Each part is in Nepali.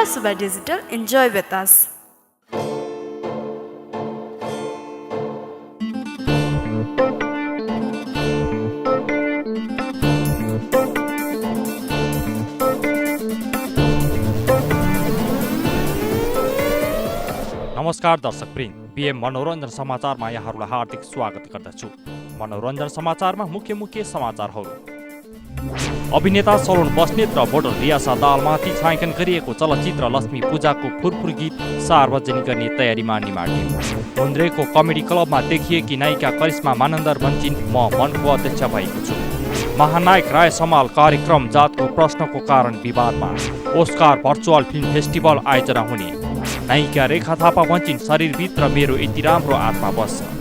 Suba Digital. Enjoy with us. नमस्कार दर्शकवृन्द, बीएम मनोरञ्जन समाचारमा यहाँहरूलाई हार्दिक स्वागत गर्दछु। मनोरञ्जन समाचारमा मुख्य समाचारहरू। अभिनेता सलोन बस्नेत र मोडल रियासा दाहालमाथि छायाङ्कन गरिएको चलचित्र लक्ष्मी पूजाको फुरफुर गीत सार्वजनिक गर्ने तयारीमा निर्माण टिम। मुन्द्रेको कमेडी क्लबमा देखिएकी नायिका करिश्मा मानन्दर भन्छिन्, म मनको अध्यक्ष भएको छु। महानायक राय समाल कार्यक्रम जातको प्रश्नको कारण विवादमा। ओस्कार भर्चुअल फिल्म फेस्टिभल आयोजना हुने। नायिका रेखा थापा भन्छिन्, शरीरभित्र मेरो यति राम्रो आत्मा बस्छ।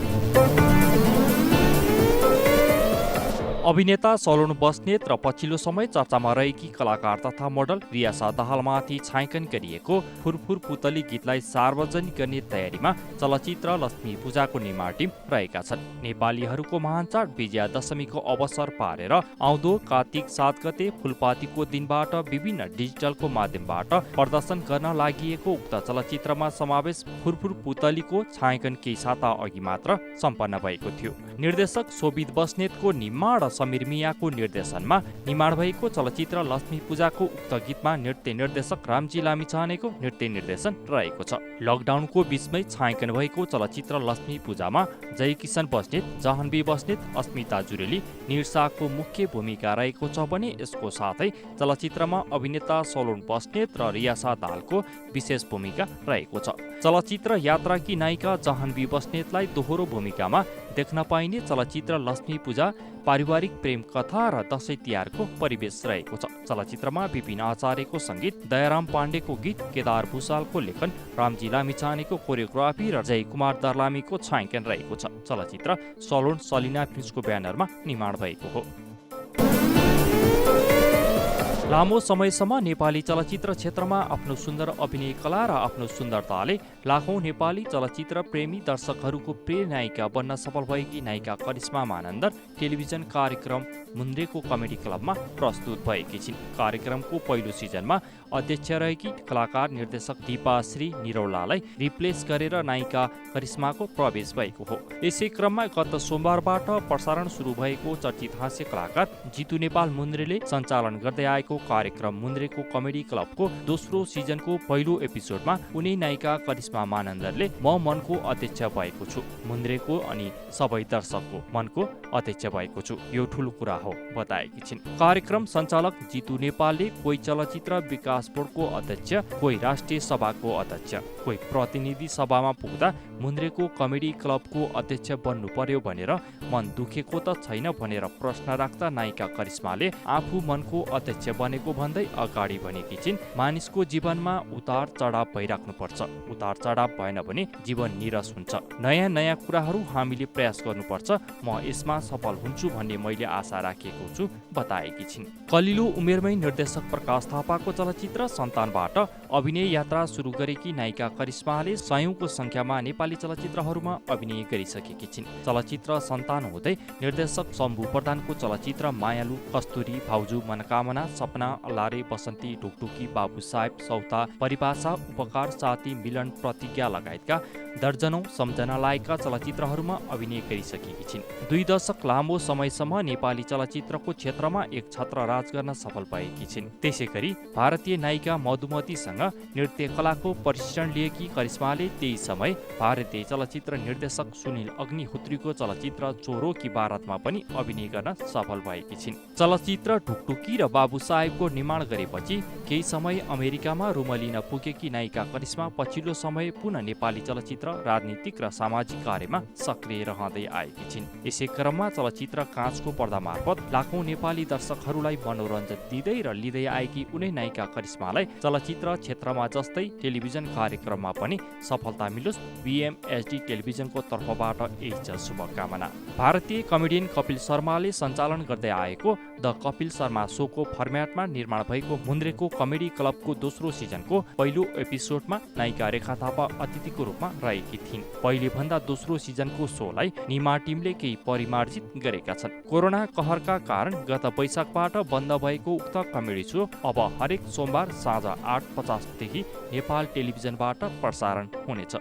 अभिनेता सलोन बस्नेत र पछिल्लो समय चर्चामा रहेकी कलाकार तथा मोडल रियासा दाहालमाथि छायाङ्कन गरिएको फुरफुर पुतली गीतलाई सार्वजनिक गर्ने तयारीमा चलचित्र लक्ष्मी पूजाको निर्माण टिम रहेका छन्। नेपालीहरूको महान चाड विजयादशमीको अवसर पारेर आउँदो कार्तिक 7 गते फुलपातीको दिनबाट विभिन्न डिजिटलको माध्यमबाट प्रदर्शन गर्न लागि उक्त चलचित्रमा समावेश फुरफुर पुतलीको छायाङ्कन केही साता अघि मात्र सम्पन्न भएको थियो। निर्देशक शोभित बस्नेतको निर्माण र समीर मियाको निर्देशनमा निर्माण भएको चलचित्र लक्ष्मी पूजाको उक्त गीतमा नृत्य निर्देशक रामजी लामिछानेको नृत्य निर्देशन रहेको छ। लकडाउनको बीचमै छायाङ्कन भएको चलचित्र लक्ष्मी पूजामा जयकिशन बस्नेत, जहनवी बस्नेत, अस्मिता जुरेली, निरसाको मुख्य भूमिका रहेको छ भने यसको साथै चलचित्रमा अभिनेता सलोन बस्नेत र रियासा दाहालको विशेष भूमिका रहेको छ। चलचित्र यात्राकी नायिका जहनवी बस्नेतलाई दोहोरो भूमिकामा देख्न पाइने चलचित्र लक्ष्मी पूजा पारिवारिक प्रेम कथा र दशैं तिहारको परिवेश रहेको छ। चलचित्रमा विपिन आचार्यको सङ्गीत, दयाराम पाण्डेको गीत, केदार भूषालको लेखन, रामजी लामिछानेको कोरियोग्राफी र जय कुमार दर्लामीको छायाङ्कन रहेको छ। चलचित्र सलोन सलिना फिल्म्सको ब्यानरमा निर्माण भएको हो। लामो समयसम्म नेपाली चलचित्र क्षेत्रमा आफ्नो सुन्दर अभिनय कला र आफ्नो सुन्दरताले लाखौं नेपाली चलचित्र प्रेमी दर्शकहरूको प्रिय नायिका बन्न सफल भएकी नायिका करिश्मा मानन्दर टेलिभिजन कार्यक्रम मुन्द्रेको कमेडी क्लबमा प्रस्तुत भएकी छिन्। कार्यक्रमको पहिलो सिजनमा अध्यक्ष रहेकी कलाकार निर्देशक दीपाश्री निरौलालाई रिप्लेस गरेर नायिका करिश्माको प्रवेश भएको हो। यसै क्रममा गत सोमबारबाट प्रसारण सुरु भएको चर्चित हास्य कलाकार जितु नेपाल मुन्द्रेले सञ्चालन गर्दै आएको कार्यक्रम मुन्द्रेको कमेडी क्लबको दोस्रो सिजनको पहिलो एपिसोडमा उनी नायिका करिश्मा मानन्दरले म मनको अध्यक्ष भएको छु, मुन्द्रेको अनि सबै दर्शकको मनको अध्यक्ष भएको छु, यो ठूलो कुरा हो बताएकी छिन्। कार्यक्रम सञ्चालक जितु नेपालले कोही चलचित्र विकास बोर्डको अध्यक्ष, कोही राष्ट्रिय सभाको अध्यक्ष, कोही प्रतिनिधि सभामा पुग्दा मुन्द्रेको कमेडी क्लबको अध्यक्ष बन्नु पर्यो भनेर मन दुखेको त छैन भनेर प्रश्न राख्दा नायिका करिश्माले आफू मनको अध्यक्ष बनेको भन्दै अगाडि भनेकी छिन्, मानिसको जीवनमा उतार चढाव भइराख्नुपर्छ, उतार चढाव भएन भने जीवन निरस हुन्छ। नयाँ नयाँ कुराहरू हामीले प्रयास गर्नुपर्छ, म यसमा सफल हुन्छु भन्ने मैले आशा राखेको छु बताएकी छिन्। कलिलो उमेरमै निर्देशक प्रकाश थापाको चलचित्र सन्तानबाट अभिनय यात्रा सुरु गरेकी नायिका करिश्माले सयौंको संख्यामा नेपाली चलचित्रहरूमा अभिनय गरिसकेकी छिन्। चलचित्र सन्तान हुँदै निर्देशक शम्भु प्रधानको चलचित्र मायालु, कस्तुरी, भाउजू, मनोकामना, सपना, अल्लारे, बसन्ती, ढुकढुकी, बाबु साहेब, सौता, परिभाषा, उपकार, साथी, मिलन, प्रतिज्ञा लगायतका दर्जनौं सम्झना लागेका चलचित्रहरूमा अभिनय गरिसकेकी छिन्। 2 दशक लामो समयसम्म नेपाली चलचित्रको क्षेत्रमा एक छत्र राज गर्न सफल भएकी छिन्। त्यसैगरी भारतीय नायिका मधुमतीसँग नृत्य कलाको प्रशिक्षण लिएकी करिश्माले त्यही समय भारतीय चलचित्र निर्देशक सुनिल अग्निहोत्रीको चलचित्र चोरो की बारातमा पनि अभिनय गर्न सफल भएकी छिन्। चलचित्र ढुकढुकी र बाबु साहेबको निर्माण गरेपछि केही समय अमेरिकामा रुमलिन पुगेकी नायिका करिश्मा पछिल्लो समय पुनः नेपाली चलचित्र, राजनीतिक र सामाजिक कार्यमा सक्रिय रहँदै आएकी छिन्। यसै क्रममा चलचित्र काँचको पर्दा मार्फत लाखौं नेपाली दर्शकहरूलाई मनोरञ्जन दिँदै र लिँदै आएकी उनै नायिका करिश्मालाई चलचित्र क्षेत्रमा जस्तै टेलिभिजन कार्यक्रममा पनि सफलता मिलोस्, बीएमएचडी टेलिभिजनको तर्फबाट यही छ शुभकामना। भारतीय कमेडियन कपिल शर्माले सञ्चालन गर्दै आएको द कपिल शर्मा सोको फर्म्याटमा निर्माण भएको मुन्द्रेको कमेडी क्लबको दोस्रो सिजनको पहिलो एपिसोडमा नायिका रेखा थापा अतिथिको रूपमा रहेकी थिइन्। पहिले भन्दा दोस्रो सिजनको शोलाई निमा टिमले केही परिमार्जित गरेका छन्। कोरोना कहरका कारण गत वैशाखबाट बन्द भएको उक्त कमेडी शो अब हरेक सोमबार साँझ 8:50 देखि नेपाल टेलिभिजनबाट प्रसारण हुनेछ।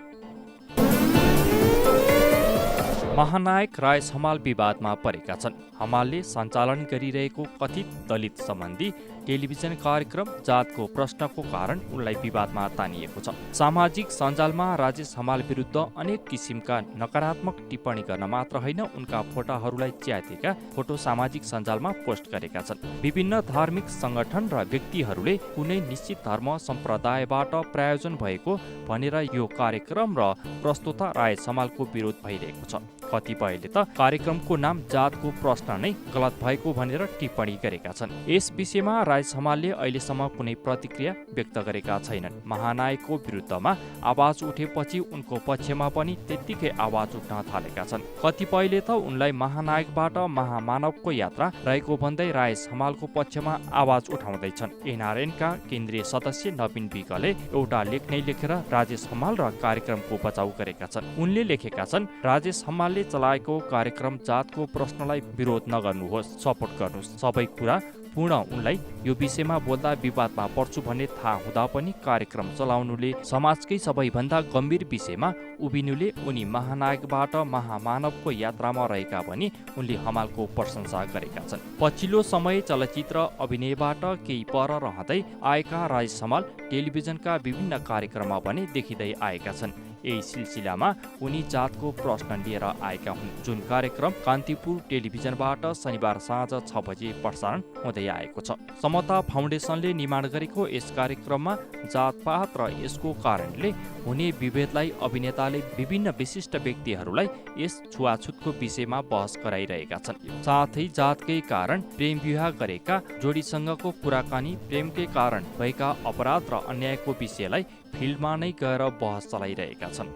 महानायक राजेश हमाल विवादमा परेका छन्। हमालले सञ्चालन गरिरहेको कथित दलित सम्बन्धी टेलिभिजन कार्यक्रम जातको प्रश्नको कारण उनलाई विवादमा तानिएको छ। सामाजिक सञ्जालमा राजेश हमाल विरुद्ध अनेक किसिमका नकारात्मक टिप्पणी गर्न मात्र होइन, उनका फोटाहरूलाई च्यातेका फोटो सामाजिक सञ्जालमा पोस्ट गरेका छन्। विभिन्न धार्मिक सङ्गठन र व्यक्तिहरूले कुनै निश्चित धर्म सम्प्रदायबाट प्रायोजन भएको भनेर यो कार्यक्रम र प्रस्तोता राजेश हमालको विरोध भइरहेको छ। कतिपयले त कार्यक्रमको नाम जातको प्रश्न नै गलत भएको भनेर टिप्पणी गरेका छन्। यस विषयमा राजेश हमालले अहिलेसम्म कुनै प्रतिक्रिया व्यक्त गरेका छैनन्। महानायकको विरुद्धमा आवाज उठेपछि उनको पक्षमा पनि त्यत्तिकै आवाज उठ्न थालेका छन्। कतिपयले त उनलाई महानायकबाट महामानवको यात्रा रहेको भन्दै राजेश हमालको पक्षमा आवाज उठाउँदैछन्। एनआरएनका केन्द्रीय सदस्य नवीन विकले एउटा लेख नै लेखेर राजेश हमाल र कार्यक्रमको बचाउ गरेका छन्। उनले लेखेका छन्, राजेश हमालले चलाएको कार्यक्रम जातको प्रश्नलाई विरोध नगर्नुहोस्, सपोर्ट गर्नुहोस्। सबै कुरा पूर्ण उनलाई यो विषयमा बोल्दा विवादमा पर्छु भन्ने थाहा हुँदा पनि कार्यक्रम चलाउनुले समाजकै सबैभन्दा गम्भीर विषयमा उभिनुले उनी महानायकबाट महामानवको यात्रामा रहेका भनी उनले हमालको प्रशंसा गरेका छन्। पछिल्लो समय चलचित्र अभिनयबाट केही पर रहँदै आएका राजेश हमाल टेलिभिजनका विभिन्न कार्यक्रममा पनि देखिँदै आएका छन्। यही सिलसिलामा उनी जातको प्रश्न लिएर आएका हुन्, जुन कार्यक्रम कान्तिपुर टेलिभिजनबाट शनिबार साँझ 6 बजे प्रसारण हुँदै आएको छ। समता फाउन्डेसनले निर्माण गरेको यस कार्यक्रममा जातपात र यसको कारणले हुने विभेदलाई अभिनेताले विभिन्न विशिष्ट व्यक्तिहरूलाई यस छुवाछुतको विषयमा बहस गराइरहेका छन्। साथै जातकै कारण प्रेम विवाह गरेका जोडीसँगको कुराकानी, प्रेमकै कारण भएका अपराध र अन्यायको विषयलाई फिल्डमा नै गएर बहस चलाइरहेका छन्।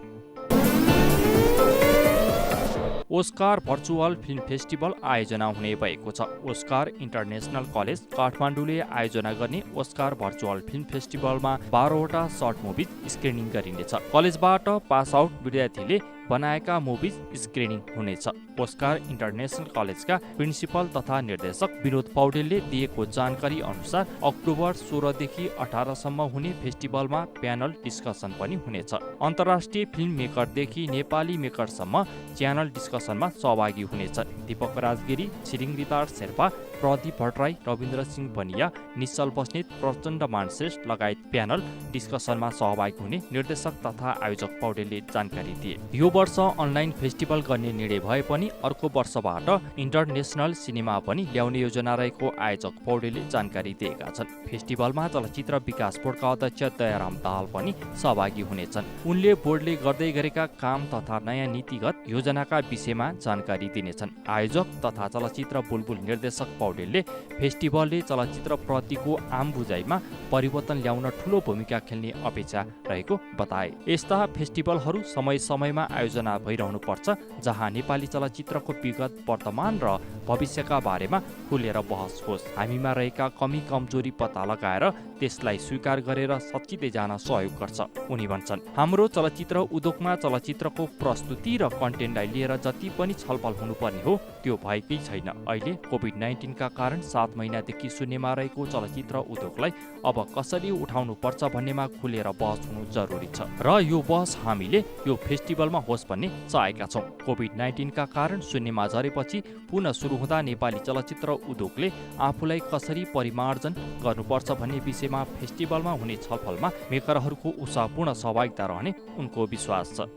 ओस्कार भर्चुअल फिल्म फेस्टिभल आयोजना हुने भएको छ। ओस्कार इन्टरनेसनल कलेज काठमाडौँले आयोजना गर्ने ओस्कार भर्चुअल फिल्म फेस्टिभलमा 12वटा सर्ट मुभिज स्क्रिनिङ गरिनेछ। कलेजबाट पास आउट विद्यार्थीले बनाएका मुभिज स्क्रिनिङ हुनेछ। ओस्कार इन्टरनेसनल कलेजका प्रिन्सिपल तथा निर्देशक विनोद पौडेलले दिएको जानकारी अनुसार अक्टोबर 16 देखि 18 सम्म हुने फेस्टिभलमा प्यानल डिस्कसन पनि हुनेछ। अन्तर्राष्ट्रिय फिल्म मेकरदेखि नेपाली मेकरसम्म च्यानल डिस्कसनमा सहभागी हुनेछन्। दीपक राजगिरी, छिरिङ रितार शेर्पा, प्रदीप भट्टराई, रविन्द्र सिंह बनिया, निश्चल बस्नेत, प्रचण्ड मानश्रेष्ठ लगायत प्यानल डिस्कसनमा सहभागी हुने निर्देशक तथा आयोजक पौडेलले जानकारी दिए। यो वर्ष अनलाइन फेस्टिभल गर्ने निर्णय भए पनि अर्को वर्षबाट इन्टरनेसनल सिनेमा पनि ल्याउने योजना रहेको आयोजक पौडेलले जानकारी दिएका छन्। फेस्टिभलमा चलचित्र विकास बोर्डका अध्यक्ष दयाराम दाहाल पनि सहभागी हुनेछन्। उनले बोर्डले गर्दै गरेका काम तथा नयाँ नीतिगत योजनाका विषयमा जानकारी दिनेछन्। आयोजक तथा चलचित्र बुलबुल निर्देशक पौडेलले फेस्टिभलले चलचित्र प्रतिको आम बुझाइमा परिवर्तन ल्याउन ठूलो भूमिका खेल्ने अपेक्षा रहेको बताए। यस्ता फेस्टिभलहरू समय समयमा आयोजना भइरहनु पर्छ, जहाँ नेपाली चलचित्रको विगत, वर्तमान र भविष्यका बारेमा खुलेर बहस होस्। हामीमा रहेका कमी कमजोरी पत्ता लगाएर त्यसलाई स्वीकार गरेर सच्चिँदै जान सहयोग गर्छ। उनी भन्छन्, हाम्रो चलचित्र उद्योगमा चलचित्रको प्रस्तुति र कन्टेन्टलाई लिएर जति पनि छलफल हुनुपर्ने हो त्यो भएकै छैन। अहिले कोभिड-19 का कारण 7 महिनादेखि शून्यमा रहेको चलचित्र उद्योगलाई अब कसरी उठाउनु पर्छ भन्नेमा खुलेर बहस हुनु जरुरी छ र यो बहस हामीले यो फेस्टिभलमा होस् भन्ने चाहेका छौँ। कोभिड-19 का कारण शून्यमा झरेपछि पुनः सुरु हुँदा नेपाली चलचित्र उद्योगले आफूलाई कसरी परिमार्जन गर्नुपर्छ भन्ने विषयमा फेस्टिभलमा हुने छलफलमा मेकरहरूको उत्साहपूर्ण सहभागिता रहने उनको विश्वास छ।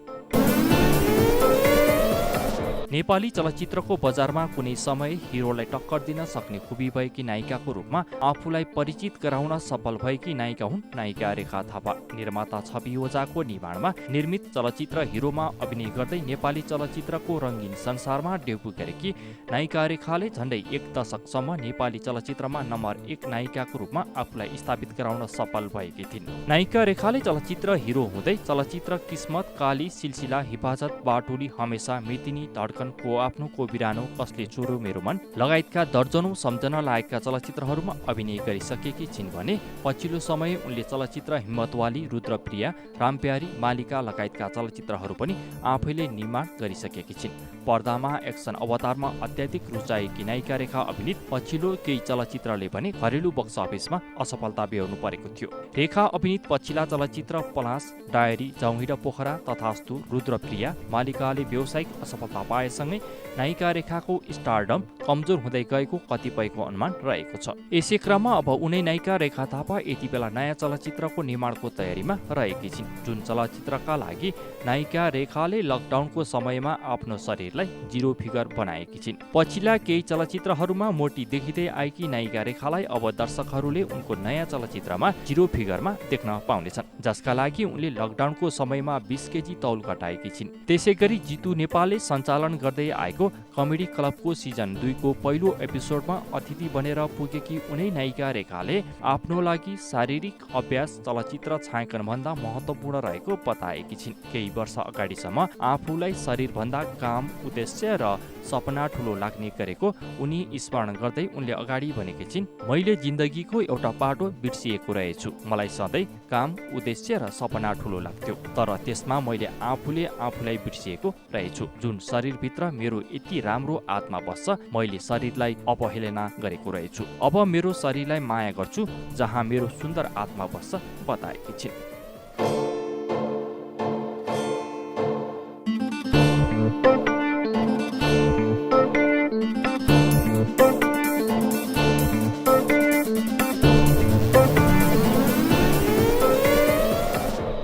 नेपाली चलचित्रको बजारमा कुनै समय हिरोलाई टक्कर दिन सक्ने खुबी भएकी नायिकाको रूपमा आफूलाई परिचित गराउन सफल भएकी नायिका हुन् नायिका रेखा थापा। निर्माता छवि ओझाको निर्माणमा निर्मित चलचित्र हिरोमा अभिनय गर्दै नेपाली चलचित्रको रङ्गीन संसारमा डेब्यु गरेकी नायिका रेखाले झण्डै 1 दशकसम्म नेपाली चलचित्रमा नम्बर 1 नायिकाको रूपमा आफूलाई स्थापित गराउन सफल भएकी थिइन्। नायिका रेखाले चलचित्र हिरो हुँदै चलचित्र किस्मत, काली, सिलसिला, हिफाजत, बाटुली, हमेसा, मितिनी, धड्कन को आफ्नो को बिरानो, कसले चोरो मेरो मन लगायतका दर्जनौं सम्झन लागेका चलचित्रहरूमा अभिनय गरिसकेकी छिन् भने पछिल्लो समय उनले चलचित्र हिम्मतवाली, रुद्रप्रिया, रामप्यारी, मालिका लगायतका चलचित्रहरू पनि आफैले निर्माण गरिसकेकी छिन्। पर्दामा एक्सन अवतारमा अत्याधिक रुचाएकी नायिका रेखा अभिनीत पछिल्लो केही चलचित्रले पनि घरेलु बक्स अफिसमा असफलता बेहोर्नु परेको थियो। रेखा अभिनीत पछिल्ला चलचित्र पलास, डायरी, जौहिर पोखरा, तथास्तु, रुद्रप्रिया, मालिकाले व्यावसायिक असफलता पाएसँगै नायिका रेखाको स्टारडम कमजोर हुँदै गएको कतिपयको अनुमान रहेको छ। यसै क्रममा अब उनै नायिका रेखा थापा यति बेला नयाँ चलचित्रको निर्माणको तयारीमा रहेकी छिन्, जुन चलचित्रका लागि नायिका रेखाले लकडाउनको समयमा आफ्नो शरीरलाई जिरो फिगर बनाएकी छिन्। पछिल्ला केही चलचित्रहरूमा मोटी देखिँदै आएकी नायिका रेखालाई अब दर्शकहरूले उनको नयाँ चलचित्रमा जिरो फिगरमा देख्न पाउनेछन्, जसका लागि उनले लकडाउनको समयमा 20 केजी तौल घटाएकी छिन्। त्यसैगरी जितु नेपालले सञ्चालन गर्दै आएको कमेडी क्लबको सिजन 2 को पहिलो एपिसोडमा अतिथि बनेर पुगेकी उनै नायिका रेखाले आफ्नो लागि शारीरिक अभ्यास चलचित्र छायाङ्कनभन्दा महत्त्वपूर्ण रहेको बताएकी छिन्। केही वर्ष अगाडिसम्म आफूलाई शरीरभन्दा काम, उद्देश्य र सपना ठुलो लाग्ने गरेको उनी स्मरण गर्दै उनले अगाडि भनेकी छिन्, मैले जिन्दगीको एउटा पाटो बिर्सिएको रहेछु। मलाई सधैँ काम, उद्देश्य र सपना ठुलो लाग्थ्यो, तर त्यसमा मैले आफूलाई बिर्सिएको रहेछु। जुन शरीरभित्र मेरो यति राम्रो आत्मा बस्छ, मैले शरीरलाई अपहेलना गरेको रहेछु। अब मेरो शरीरलाई माया गर्छु, जहाँ मेरो सुन्दर आत्मा बस्छ बताएकी छिन्।